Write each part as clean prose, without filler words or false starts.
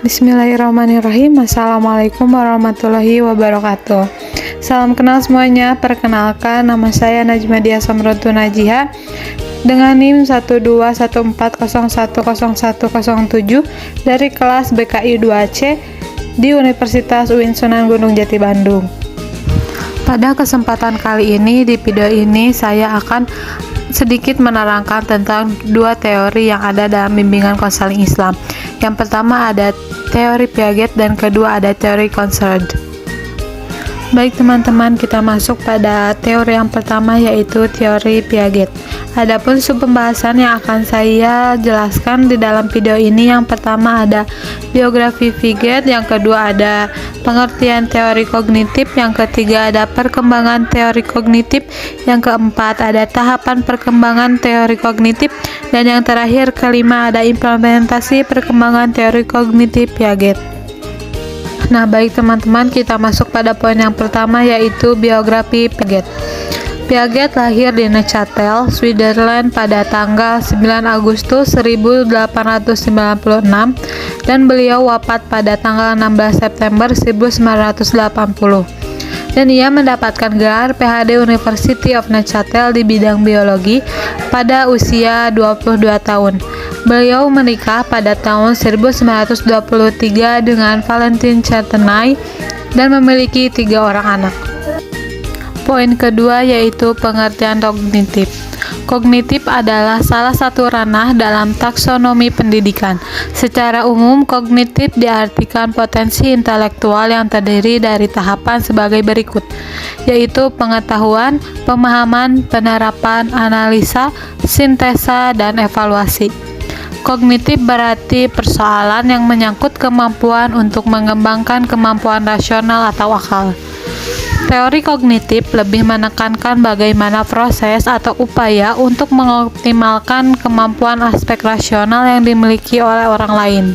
Bismillahirrahmanirrahim. Assalamualaikum warahmatullahi wabarakatuh. Salam kenal semuanya. Perkenalkan, nama saya Najma Dia Samrotu Najiha dengan NIM 12140101007 dari kelas BKI 2C di Universitas UIN Sunan Gunung Jati Bandung. Pada kesempatan kali ini, di video ini saya akan sedikit menerangkan tentang dua teori yang ada dalam bimbingan konseling Islam. Yang pertama ada teori Piaget dan kedua ada teori Concerned. Baik teman-teman, kita masuk pada teori yang pertama, yaitu teori Piaget. Adapun sub pembahasan yang akan saya jelaskan di dalam video ini, yang pertama ada biografi Piaget, yang kedua ada pengertian teori kognitif, yang ketiga ada perkembangan teori kognitif, yang keempat ada tahapan perkembangan teori kognitif, dan yang terakhir kelima ada implementasi perkembangan teori kognitif Piaget. Nah, baik teman-teman, kita masuk pada poin yang pertama, yaitu biografi Piaget. Piaget lahir di Neuchâtel, Switzerland pada tanggal 9 Agustus 1896 dan beliau wafat pada tanggal 16 September 1980. Dan ia mendapatkan gelar PhD University of Neuchâtel di bidang biologi pada usia 22 tahun. Beliau menikah pada tahun 1923 dengan Valentine Chantenay dan memiliki 3 orang anak. Poin kedua yaitu pengertian kognitif. Kognitif adalah salah satu ranah dalam taksonomi pendidikan. Secara umum, kognitif diartikan potensi intelektual yang terdiri dari tahapan sebagai berikut, yaitu pengetahuan, pemahaman, penerapan, analisa, sintesa, dan evaluasi. Kognitif berarti persoalan yang menyangkut kemampuan untuk mengembangkan kemampuan rasional atau akal. Teori kognitif lebih menekankan bagaimana proses atau upaya untuk mengoptimalkan kemampuan aspek rasional yang dimiliki oleh orang lain.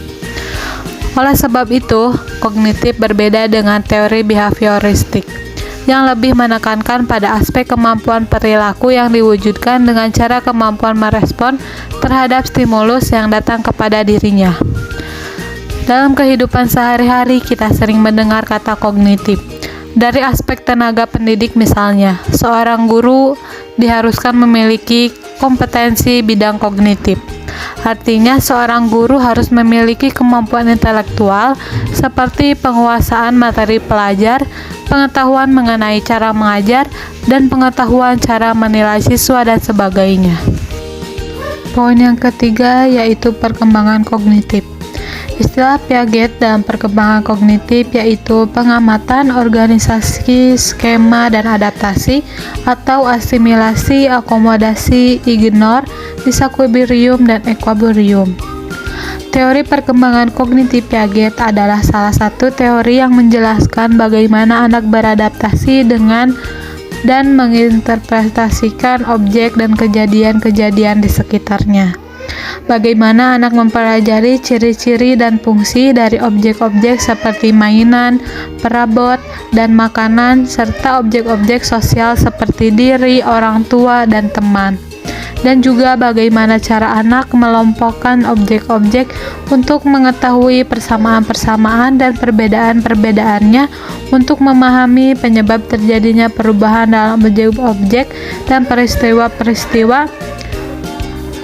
Oleh sebab itu, kognitif berbeda dengan teori behavioristik, yang lebih menekankan pada aspek kemampuan perilaku yang diwujudkan dengan cara kemampuan merespon terhadap stimulus yang datang kepada dirinya. Dalam kehidupan sehari-hari, kita sering mendengar kata kognitif. Dari aspek tenaga pendidik misalnya, seorang guru diharuskan memiliki kompetensi bidang kognitif. Artinya, seorang guru harus memiliki kemampuan intelektual seperti penguasaan materi pelajar, pengetahuan mengenai cara mengajar, dan pengetahuan cara menilai siswa dan sebagainya. Poin yang ketiga yaitu perkembangan kognitif. Istilah Piaget dalam perkembangan kognitif yaitu pengamatan organisasi, skema, dan adaptasi atau asimilasi, akomodasi, ignore, disequilibrium, dan equilibrium. Teori perkembangan kognitif Piaget adalah salah satu teori yang menjelaskan bagaimana anak beradaptasi dengan dan menginterpretasikan objek dan kejadian-kejadian di sekitarnya. Bagaimana anak mempelajari ciri-ciri dan fungsi dari objek-objek seperti mainan, perabot, dan makanan, serta objek-objek sosial seperti diri, orang tua, dan teman. Dan juga bagaimana cara anak melompokkan objek-objek untuk mengetahui persamaan-persamaan dan perbedaan-perbedaannya untuk memahami penyebab terjadinya perubahan dalam objek-objek dan peristiwa-peristiwa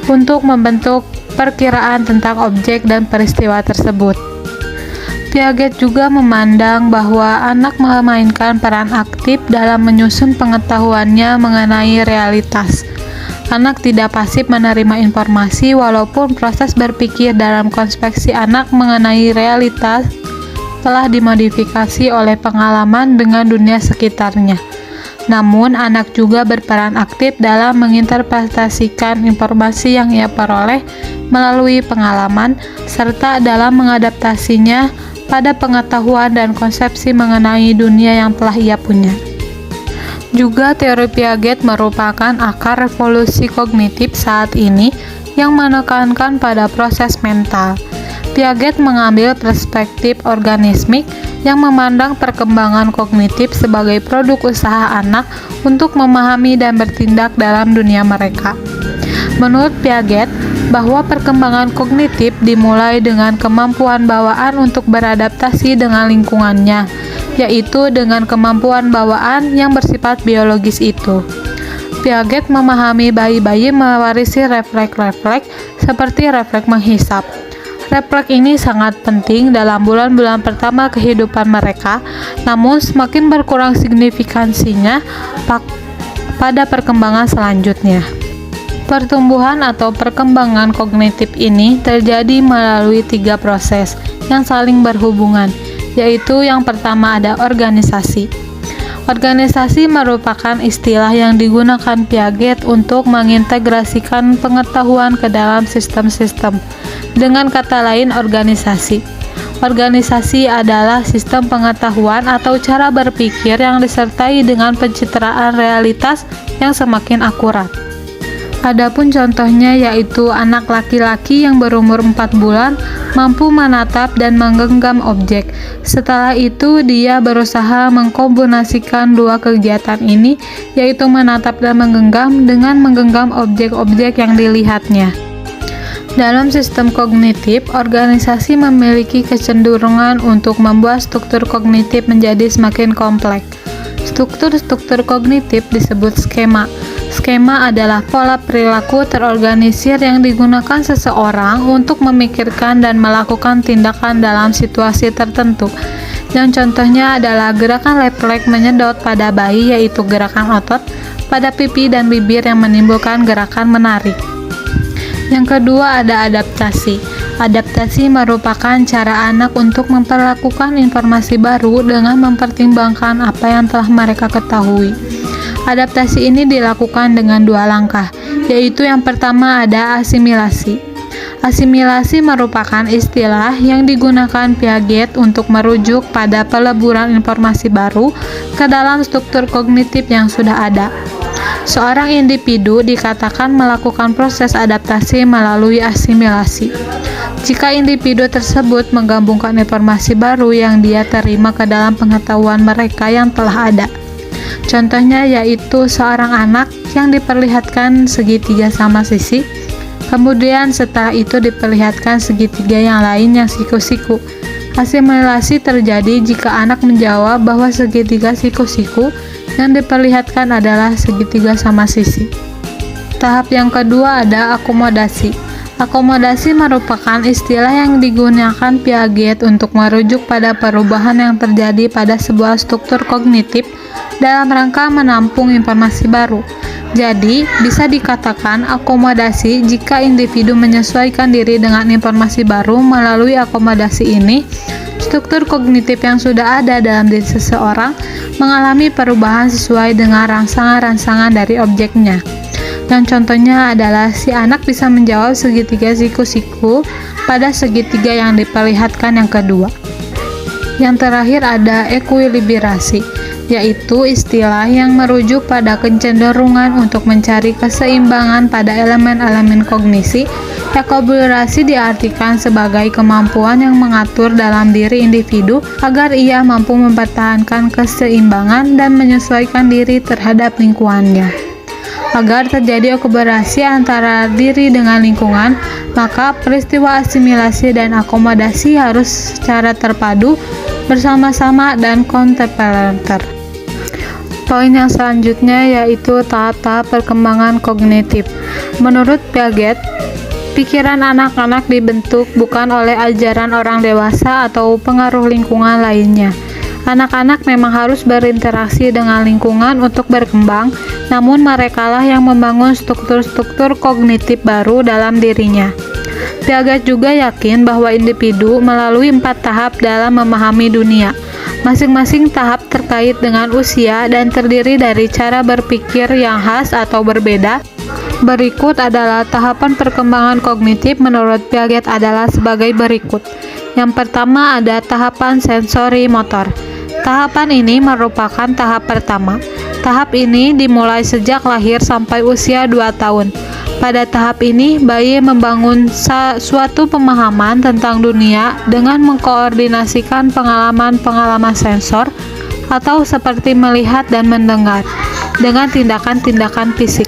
untuk membentuk perkiraan tentang objek dan peristiwa tersebut. Piaget juga memandang bahwa anak memainkan peran aktif dalam menyusun pengetahuannya mengenai realitas. Anak tidak pasif menerima informasi, walaupun proses berpikir dalam konspeksi anak mengenai realitas telah dimodifikasi oleh pengalaman dengan dunia sekitarnya. Namun, anak juga berperan aktif dalam menginterpretasikan informasi yang ia peroleh melalui pengalaman, serta dalam mengadaptasinya pada pengetahuan dan konsepsi mengenai dunia yang telah ia punya. Juga teori Piaget merupakan akar revolusi kognitif saat ini yang menekankan pada proses mental. Piaget mengambil perspektif organismik yang memandang perkembangan kognitif sebagai produk usaha anak untuk memahami dan bertindak dalam dunia mereka. Menurut Piaget, bahwa perkembangan kognitif dimulai dengan kemampuan bawaan untuk beradaptasi dengan lingkungannya, yaitu dengan kemampuan bawaan yang bersifat biologis itu. Piaget memahami bayi-bayi mewarisi refleks-refleks seperti refleks menghisap. Refleks ini sangat penting dalam bulan-bulan pertama kehidupan mereka, namun semakin berkurang signifikansinya pada perkembangan selanjutnya. Pertumbuhan atau perkembangan kognitif ini terjadi melalui 3 proses yang saling berhubungan, yaitu yang pertama ada organisasi. Organisasi merupakan istilah yang digunakan Piaget untuk mengintegrasikan pengetahuan ke dalam sistem-sistem. Dengan kata lain, organisasi. Organisasi adalah sistem pengetahuan atau cara berpikir yang disertai dengan pencitraan realitas yang semakin akurat. Adapun contohnya yaitu anak laki-laki yang berumur 4 bulan mampu menatap dan menggenggam objek. Setelah itu dia berusaha mengkombinasikan dua kegiatan ini, yaitu menatap dan menggenggam dengan menggenggam objek-objek yang dilihatnya. Dalam sistem kognitif, organisasi memiliki kecenderungan untuk membuat struktur kognitif menjadi semakin kompleks. Struktur-struktur kognitif disebut skema. Skema adalah pola perilaku terorganisir yang digunakan seseorang untuk memikirkan dan melakukan tindakan dalam situasi tertentu. Yang contohnya adalah gerakan refleks menyedot pada bayi, yaitu gerakan otot pada pipi dan bibir yang menimbulkan gerakan menarik. Yang kedua ada adaptasi. Adaptasi merupakan cara anak untuk memperlakukan informasi baru dengan mempertimbangkan apa yang telah mereka ketahui. Adaptasi ini dilakukan dengan 2 langkah, yaitu yang pertama ada asimilasi. Asimilasi merupakan istilah yang digunakan Piaget untuk merujuk pada peleburan informasi baru ke dalam struktur kognitif yang sudah ada. Seorang individu dikatakan melakukan proses adaptasi melalui asimilasi jika individu tersebut menggabungkan informasi baru yang dia terima ke dalam pengetahuan mereka yang telah ada. Contohnya yaitu seorang anak yang diperlihatkan segitiga sama sisi, kemudian setelah itu diperlihatkan segitiga yang lain yang siku-siku. Asimilasi terjadi jika anak menjawab bahwa segitiga siku-siku yang diperlihatkan adalah segitiga sama sisi. Tahap yang kedua ada akomodasi. Akomodasi merupakan istilah yang digunakan Piaget untuk merujuk pada perubahan yang terjadi pada sebuah struktur kognitif dalam rangka menampung informasi baru. Jadi, bisa dikatakan akomodasi jika individu menyesuaikan diri dengan informasi baru. Melalui akomodasi ini, struktur kognitif yang sudah ada dalam diri seseorang mengalami perubahan sesuai dengan rangsangan-rangsangan dari objeknya. Yang contohnya adalah si anak bisa menjawab segitiga siku-siku pada segitiga yang diperlihatkan yang kedua. Yang terakhir ada ekuilibrasi, yaitu istilah yang merujuk pada kecenderungan untuk mencari keseimbangan pada elemen-elemen kognisi. Ekuilibrasi diartikan sebagai kemampuan yang mengatur dalam diri individu agar ia mampu mempertahankan keseimbangan dan menyesuaikan diri terhadap lingkungannya. Agar terjadi ekuilibrasi antara diri dengan lingkungan, maka peristiwa asimilasi dan akomodasi harus secara terpadu, bersama-sama, dan komplementer. Poin yang selanjutnya yaitu tahap-tahap perkembangan kognitif. Menurut Piaget, pikiran anak-anak dibentuk bukan oleh ajaran orang dewasa atau pengaruh lingkungan lainnya. Anak-anak memang harus berinteraksi dengan lingkungan untuk berkembang, namun merekalah yang membangun struktur-struktur kognitif baru dalam dirinya. Piaget juga yakin bahwa individu melalui 4 tahap dalam memahami dunia. Masing-masing tahap terkait dengan usia dan terdiri dari cara berpikir yang khas atau berbeda. Berikut adalah tahapan perkembangan kognitif menurut Piaget adalah sebagai berikut. Yang pertama ada tahapan sensori motor. Tahapan ini merupakan tahap pertama. Tahap ini dimulai sejak lahir sampai usia 2 tahun. Pada tahap ini, bayi membangun suatu pemahaman tentang dunia dengan mengkoordinasikan pengalaman-pengalaman sensor atau seperti melihat dan mendengar dengan tindakan-tindakan fisik.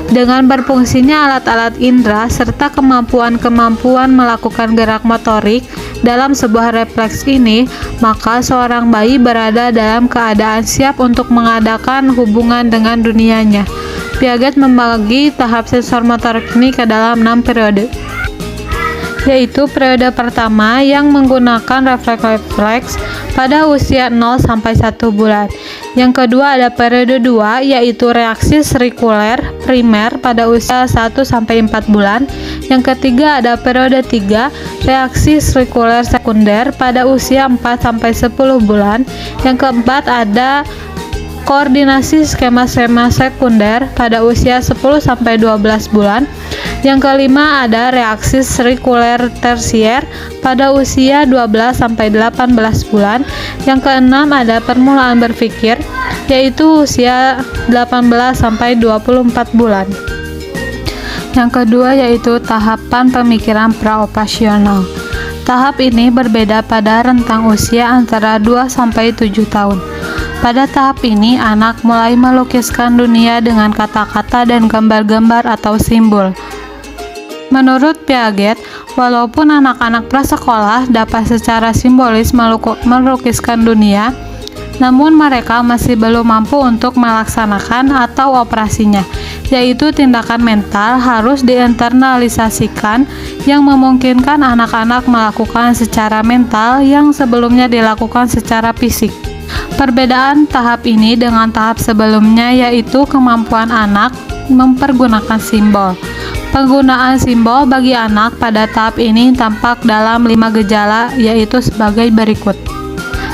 Dengan berfungsinya alat-alat indera serta kemampuan-kemampuan melakukan gerak motorik dalam sebuah refleks ini, maka seorang bayi berada dalam keadaan siap untuk mengadakan hubungan dengan dunianya. Piaget membagi tahap sensor motorik ini ke dalam 6 periode, yaitu periode pertama yang menggunakan refleks pada usia 0 sampai 1 bulan. Yang kedua ada periode 2, yaitu reaksi serikuler primer pada usia 1 sampai 4 bulan. Yang ketiga ada periode 3, reaksi serikuler sekunder pada usia 4 sampai 10 bulan. Yang keempat ada koordinasi skema-skema sekunder pada usia 10 sampai 12 bulan. Yang kelima ada reaksi serikuler tersier pada usia 12 sampai 18 bulan. Yang keenam ada permulaan berpikir, yaitu usia 18 sampai 24 bulan. Yang kedua yaitu tahapan pemikiran praoperasional. Tahap ini berbeda pada rentang usia antara 2 sampai 7 tahun. Pada tahap ini, anak mulai melukiskan dunia dengan kata-kata dan gambar-gambar atau simbol. Menurut Piaget, walaupun anak-anak prasekolah dapat secara simbolis melukiskan dunia, namun mereka masih belum mampu untuk melaksanakan atau operasinya, yaitu tindakan mental harus diinternalisasikan yang memungkinkan anak-anak melakukan secara mental yang sebelumnya dilakukan secara fisik. Perbedaan tahap ini dengan tahap sebelumnya yaitu kemampuan anak mempergunakan simbol. Penggunaan simbol bagi anak pada tahap ini tampak dalam 5 gejala, yaitu sebagai berikut.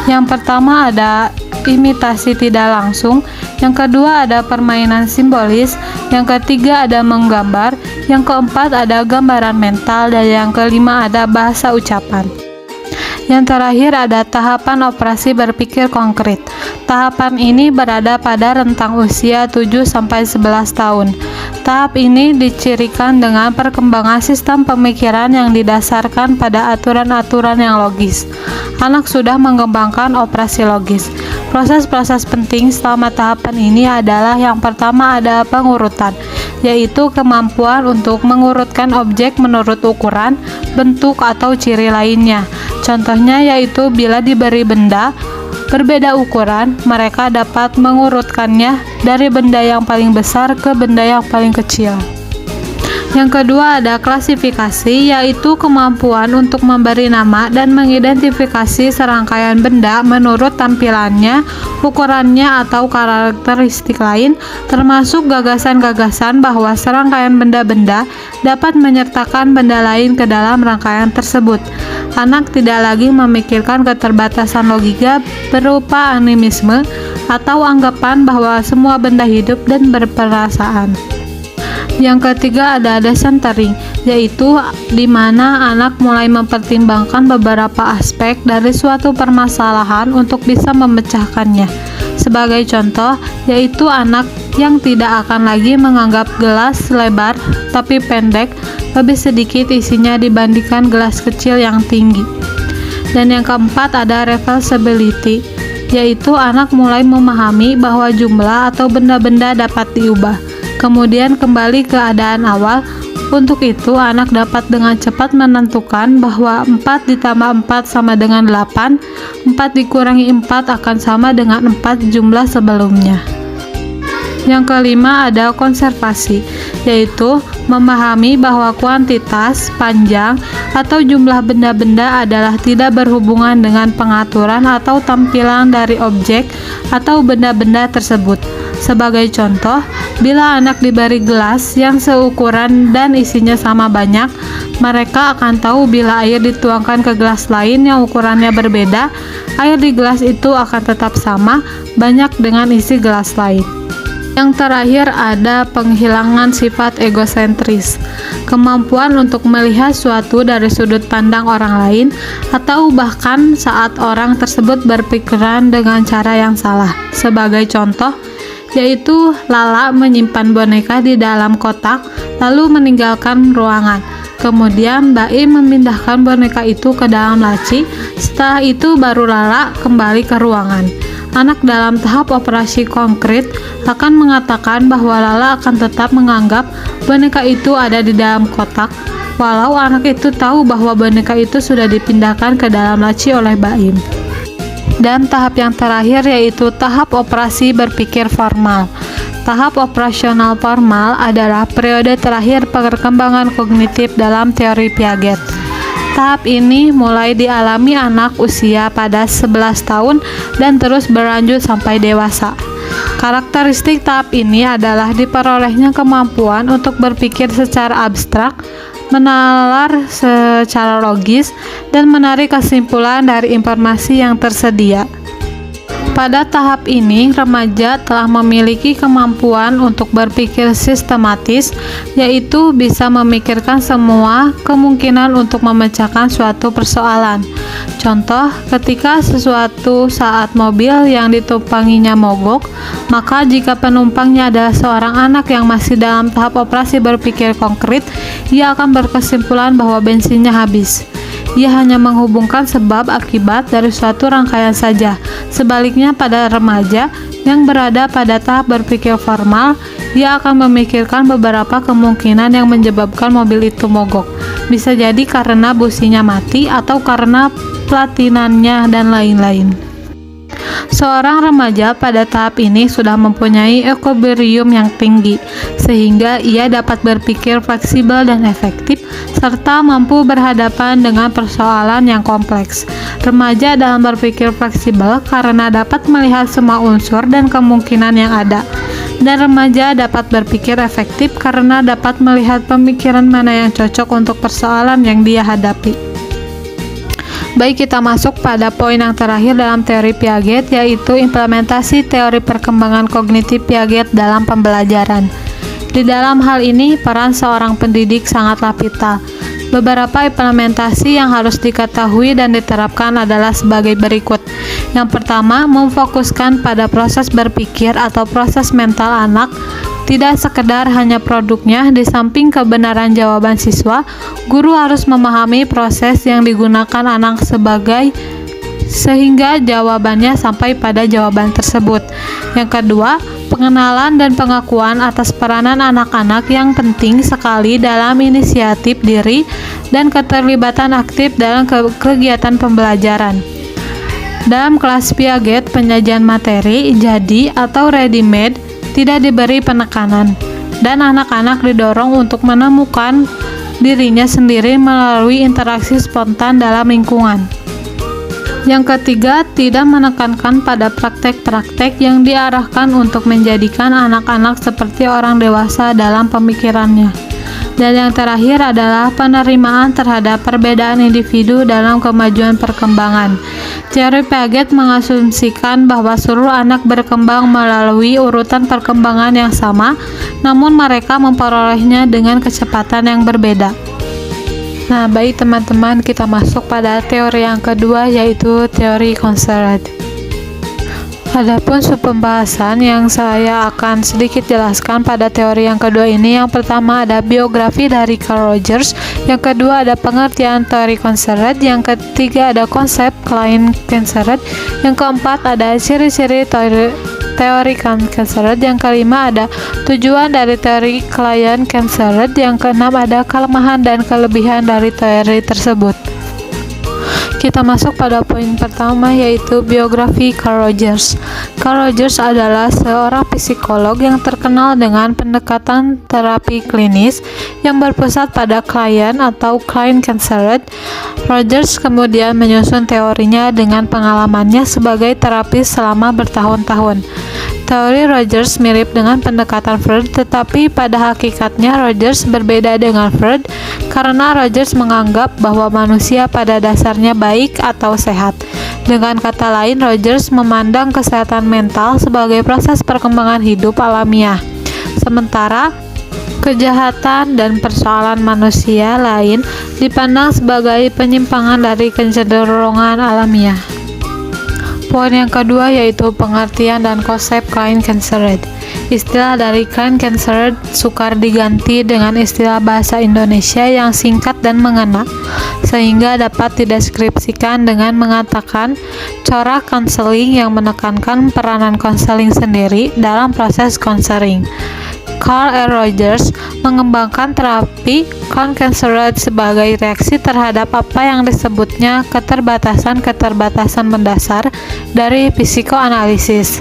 Yang pertama ada imitasi tidak langsung, yang kedua ada permainan simbolis, yang ketiga ada menggambar, yang keempat ada gambaran mental, dan yang kelima ada bahasa ucapan. Yang terakhir ada tahapan operasi berpikir konkret. Tahapan ini berada pada rentang usia 7 sampai 11 tahun. Tahap ini dicirikan dengan perkembangan sistem pemikiran yang didasarkan pada aturan-aturan yang logis. Anak sudah mengembangkan operasi logis. Proses-proses penting selama tahapan ini adalah yang pertama ada pengurutan, yaitu kemampuan untuk mengurutkan objek menurut ukuran, bentuk, atau ciri lainnya. Contohnya yaitu bila diberi benda berbeda ukuran, mereka dapat mengurutkannya dari benda yang paling besar ke benda yang paling kecil. Yang kedua ada klasifikasi, yaitu kemampuan untuk memberi nama dan mengidentifikasi serangkaian benda menurut tampilannya, ukurannya, atau karakteristik lain, termasuk gagasan-gagasan bahwa serangkaian benda-benda dapat menyertakan benda lain ke dalam rangkaian tersebut. Anak tidak lagi memikirkan keterbatasan logika berupa animisme atau anggapan bahwa semua benda hidup dan berperasaan. Yang ketiga ada centering, yaitu di mana anak mulai mempertimbangkan beberapa aspek dari suatu permasalahan untuk bisa memecahkannya. Sebagai contoh, yaitu anak yang tidak akan lagi menganggap gelas lebar tapi pendek lebih sedikit isinya dibandingkan gelas kecil yang tinggi. Dan yang keempat ada reversibility, yaitu anak mulai memahami bahwa jumlah atau benda-benda dapat diubah, kemudian kembali ke keadaan awal. Untuk itu, anak dapat dengan cepat menentukan bahwa 4 ditambah 4 sama dengan 8, 4 dikurangi 4 akan sama dengan 4 jumlah sebelumnya. Yang kelima ada konservasi, yaitu memahami bahwa kuantitas, panjang, atau jumlah benda-benda adalah tidak berhubungan dengan pengaturan atau tampilan dari objek atau benda-benda tersebut. Sebagai contoh, bila anak diberi gelas yang seukuran dan isinya sama banyak, mereka akan tahu bila air dituangkan ke gelas lain yang ukurannya berbeda, air di gelas itu akan tetap sama banyak dengan isi gelas lain. Yang terakhir ada penghilangan sifat egosentris, kemampuan untuk melihat suatu dari sudut pandang orang lain atau bahkan saat orang tersebut berpikiran dengan cara yang salah. Sebagai contoh, yaitu Lala menyimpan boneka di dalam kotak lalu meninggalkan ruangan. Kemudian Baim memindahkan boneka itu ke dalam laci. Setelah itu baru Lala kembali ke ruangan. Anak dalam tahap operasi konkret akan mengatakan bahwa Lala akan tetap menganggap boneka itu ada di dalam kotak, walau anak itu tahu bahwa boneka itu sudah dipindahkan ke dalam laci oleh Baim. Dan tahap yang terakhir yaitu tahap operasi berpikir formal. Tahap operasional formal adalah periode terakhir perkembangan kognitif dalam teori Piaget. Tahap ini mulai dialami anak usia pada 11 tahun dan terus berlanjut sampai dewasa. Karakteristik tahap ini adalah diperolehnya kemampuan untuk berpikir secara abstrak, menalar secara logis, dan menarik kesimpulan dari informasi yang tersedia. Pada tahap ini, remaja telah memiliki kemampuan untuk berpikir sistematis, yaitu bisa memikirkan semua kemungkinan untuk memecahkan suatu persoalan. Contoh, ketika sesuatu saat mobil yang ditumpanginya mogok, maka jika penumpangnya adalah seorang anak yang masih dalam tahap operasi berpikir konkret, ia akan berkesimpulan bahwa bensinnya habis. Ia hanya menghubungkan sebab akibat dari suatu rangkaian saja. Sebaliknya, pada remaja yang berada pada tahap berpikir formal, ia akan memikirkan beberapa kemungkinan yang menyebabkan mobil itu mogok. Bisa jadi karena businya mati atau karena platinannya dan lain-lain. Seorang remaja pada tahap ini sudah mempunyai equilibrium yang tinggi, sehingga ia dapat berpikir fleksibel dan efektif, serta mampu berhadapan dengan persoalan yang kompleks. Remaja dalam berpikir fleksibel karena dapat melihat semua unsur dan kemungkinan yang ada. Dan remaja dapat berpikir efektif karena dapat melihat pemikiran mana yang cocok untuk persoalan yang dia hadapi. Baik, kita masuk pada poin yang terakhir dalam teori Piaget, yaitu implementasi teori perkembangan kognitif Piaget dalam pembelajaran. Di dalam hal ini, peran seorang pendidik sangatlah vital. Beberapa implementasi yang harus diketahui dan diterapkan adalah sebagai berikut. Yang pertama, memfokuskan pada proses berpikir atau proses mental anak, tidak sekedar hanya produknya. Di samping kebenaran jawaban siswa, guru harus memahami proses yang digunakan anak sehingga jawabannya sampai pada jawaban tersebut. Yang kedua, pengenalan dan pengakuan atas peranan anak-anak yang penting sekali dalam inisiatif diri dan keterlibatan aktif dalam kegiatan pembelajaran. Dalam kelas Piaget, penyajian materi jadi atau ready-made tidak diberi penekanan, dan anak-anak didorong untuk menemukan dirinya sendiri melalui interaksi spontan dalam lingkungan. Yang ketiga, tidak menekankan pada praktek-praktek yang diarahkan untuk menjadikan anak-anak seperti orang dewasa dalam pemikirannya. Dan yang terakhir adalah penerimaan terhadap perbedaan individu dalam kemajuan perkembangan. Teori Piaget mengasumsikan bahwa seluruh anak berkembang melalui urutan perkembangan yang sama, namun mereka memperolehnya dengan kecepatan yang berbeda. Nah, baik teman-teman, kita masuk pada teori yang kedua, yaitu teori Conceret. Adapun subpembahasan yang saya akan sedikit jelaskan pada teori yang kedua ini, yang pertama ada biografi dari Carl Rogers, yang kedua ada pengertian teori Conceret, yang ketiga ada konsep Klein-Conceret, yang keempat ada ciri-ciri teori Conceret, yang kelima ada tujuan dari teori Klein-Conceret, yang keenam ada kelemahan dan kelebihan dari teori tersebut. Kita masuk pada poin pertama, yaitu biografi Carl Rogers. Carl Rogers adalah seorang psikolog yang terkenal dengan pendekatan terapi klinis yang berpusat pada klien atau Klein-Conceret. Rogers kemudian menyusun teorinya dengan pengalamannya sebagai terapis selama bertahun-tahun. Teori Rogers mirip dengan pendekatan Freud, tetapi pada hakikatnya Rogers berbeda dengan Freud karena Rogers menganggap bahwa manusia pada dasarnya baik atau sehat. Dengan kata lain, Rogers memandang kesehatan mental sebagai proses perkembangan hidup alamiah, sementara kejahatan dan persoalan manusia lain dipandang sebagai penyimpangan dari kecenderungan alamiah. Poin yang kedua yaitu pengertian dan konsep Klein-Conceret. Istilah dari client counselor sukar diganti dengan istilah bahasa Indonesia yang singkat dan mengena, sehingga dapat dideskripsikan dengan mengatakan corak konseling yang menekankan peranan konseling sendiri dalam proses konseling. Carl R. Rogers mengembangkan terapi client counselor sebagai reaksi terhadap apa yang disebutnya keterbatasan-keterbatasan mendasar dari psikoanalisis.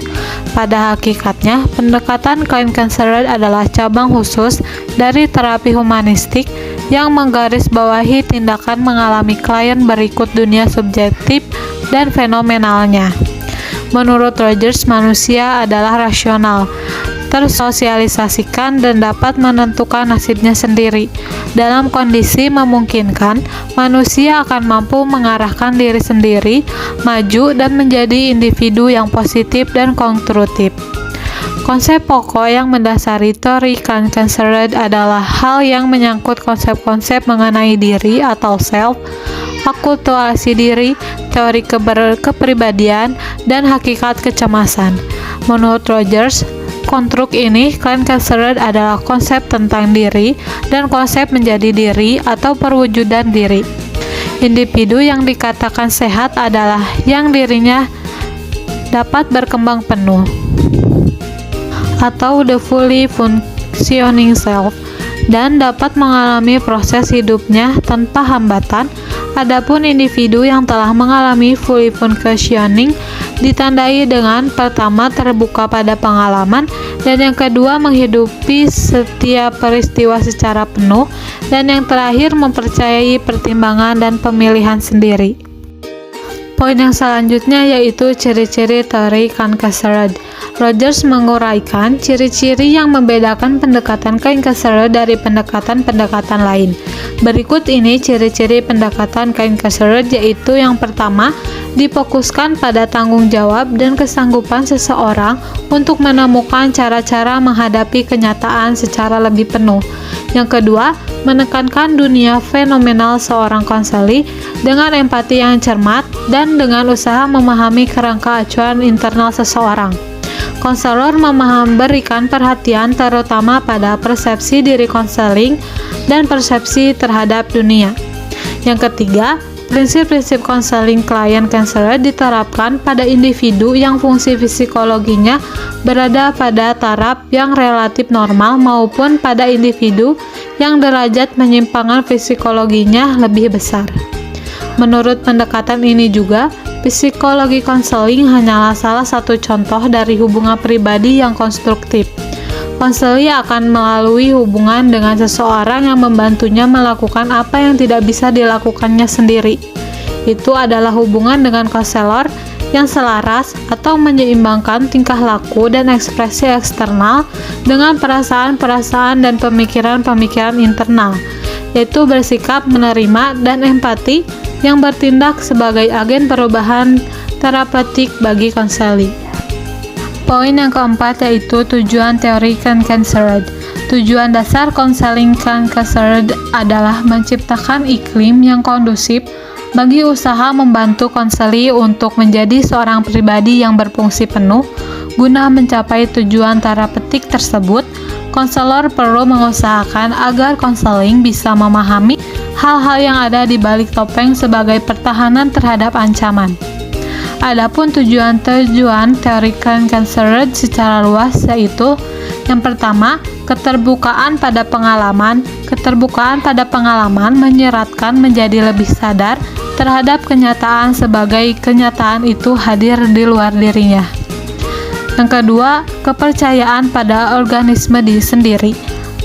Pada hakikatnya, pendekatan client counselor adalah cabang khusus dari terapi humanistik yang menggarisbawahi tindakan mengalami klien berikut dunia subjektif dan fenomenalnya. Menurut Rogers, manusia adalah rasional, tersosialisasikan, dan dapat menentukan nasibnya sendiri. Dalam kondisi memungkinkan, manusia akan mampu mengarahkan diri sendiri, maju, dan menjadi individu yang positif dan konstruktif. Konsep pokok yang mendasari teori client counselor adalah hal yang menyangkut konsep-konsep mengenai diri atau self, akulturasi diri, teori kepribadian, dan hakikat kecemasan. Menurut Rogers, konstruk ini, client counselor adalah konsep tentang diri dan konsep menjadi diri atau perwujudan diri. Individu yang dikatakan sehat adalah yang dirinya dapat berkembang penuh, atau the fully functioning self, dan dapat mengalami proses hidupnya tanpa hambatan. Adapun individu yang telah mengalami fully functioning ditandai dengan pertama terbuka pada pengalaman, dan yang kedua menghidupi setiap peristiwa secara penuh, dan yang terakhir mempercayai pertimbangan dan pemilihan sendiri. Poin yang selanjutnya yaitu ciri-ciri teori client counselor. Rogers menguraikan ciri-ciri yang membedakan pendekatan client counselor dari pendekatan-pendekatan lain. Berikut ini ciri-ciri pendekatan client counselor, yaitu yang pertama, difokuskan pada tanggung jawab dan kesanggupan seseorang untuk menemukan cara-cara menghadapi kenyataan secara lebih penuh. Yang kedua, menekankan dunia fenomenal seorang konseli dengan empati yang cermat dan dengan usaha memahami kerangka acuan internal seseorang. Konselor memberikan perhatian terutama pada persepsi diri konseling dan persepsi terhadap dunia. Yang ketiga, prinsip-prinsip konseling client counselor diterapkan pada individu yang fungsi psikologinya berada pada taraf yang relatif normal maupun pada individu yang derajat penyimpangan psikologinya lebih besar. Menurut pendekatan ini juga, psikologi konseling hanyalah salah satu contoh dari hubungan pribadi yang konstruktif. Konseli akan melalui hubungan dengan seseorang yang membantunya melakukan apa yang tidak bisa dilakukannya sendiri. Itu adalah hubungan dengan konselor yang selaras atau menyeimbangkan tingkah laku dan ekspresi eksternal dengan perasaan-perasaan dan pemikiran-pemikiran internal, yaitu bersikap menerima dan empati yang bertindak sebagai agen perubahan terapeutik bagi konseli. Poin yang keempat yaitu tujuan teori client counselor. Tujuan dasar konseling client counselor adalah menciptakan iklim yang kondusif bagi usaha membantu konseli untuk menjadi seorang pribadi yang berfungsi penuh. Guna mencapai tujuan terapeutik tersebut, konselor perlu mengusahakan agar konseling bisa memahami hal-hal yang ada di balik topeng sebagai pertahanan terhadap ancaman. Adapun tujuan teori client counselor secara luas yaitu yang pertama, keterbukaan pada pengalaman. Keterbukaan pada pengalaman menyeratkan menjadi lebih sadar terhadap kenyataan sebagai kenyataan itu hadir di luar dirinya. Yang kedua, kepercayaan pada organisme diri sendiri.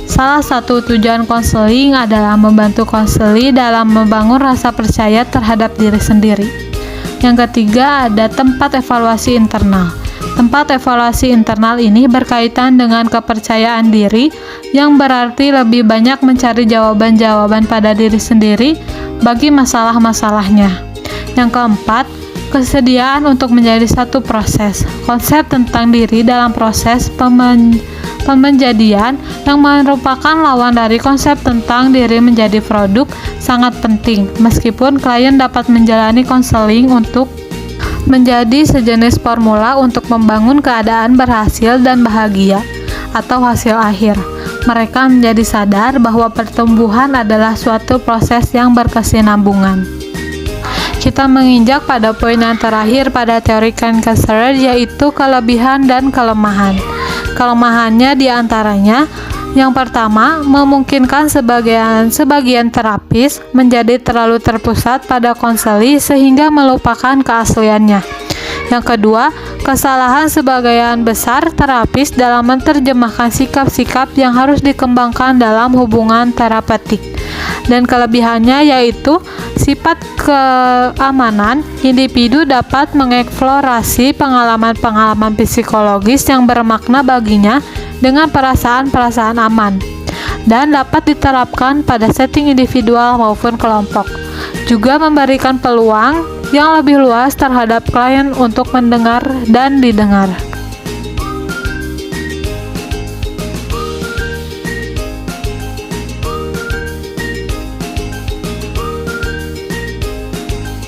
Salah satu tujuan konseling adalah membantu konseli dalam membangun rasa percaya terhadap diri sendiri. Yang ketiga, ada tempat evaluasi internal. Tempat evaluasi internal ini berkaitan dengan kepercayaan diri, yang berarti lebih banyak mencari jawaban-jawaban pada diri sendiri bagi masalah-masalahnya. Yang keempat, kesediaan untuk menjadi satu proses. Konsep tentang diri dalam proses pemenjadian yang merupakan lawan dari konsep tentang diri menjadi produk sangat penting, meskipun klien dapat menjalani konseling untuk menjadi sejenis formula untuk membangun keadaan berhasil dan bahagia. atau hasil akhir. Mereka menjadi sadar bahwa pertumbuhan adalah suatu proses yang berkesinambungan. Kita menginjak pada poin yang terakhir pada teori Cankesser, yaitu kelebihan dan kelemahan. Kelemahannya diantaranya: yang pertama, memungkinkan sebagian terapis menjadi terlalu terpusat pada konseli sehingga melupakan keasliannya. Yang kedua, kesalahan sebagian besar terapis dalam menerjemahkan sikap-sikap yang harus dikembangkan dalam hubungan terapeutik. Dan kelebihannya yaitu sifat keamanan. Individu dapat mengeksplorasi pengalaman-pengalaman psikologis yang bermakna baginya dengan perasaan-perasaan aman, dan dapat diterapkan pada setting individual maupun kelompok. Juga memberikan peluang yang lebih luas terhadap klien untuk mendengar dan didengar.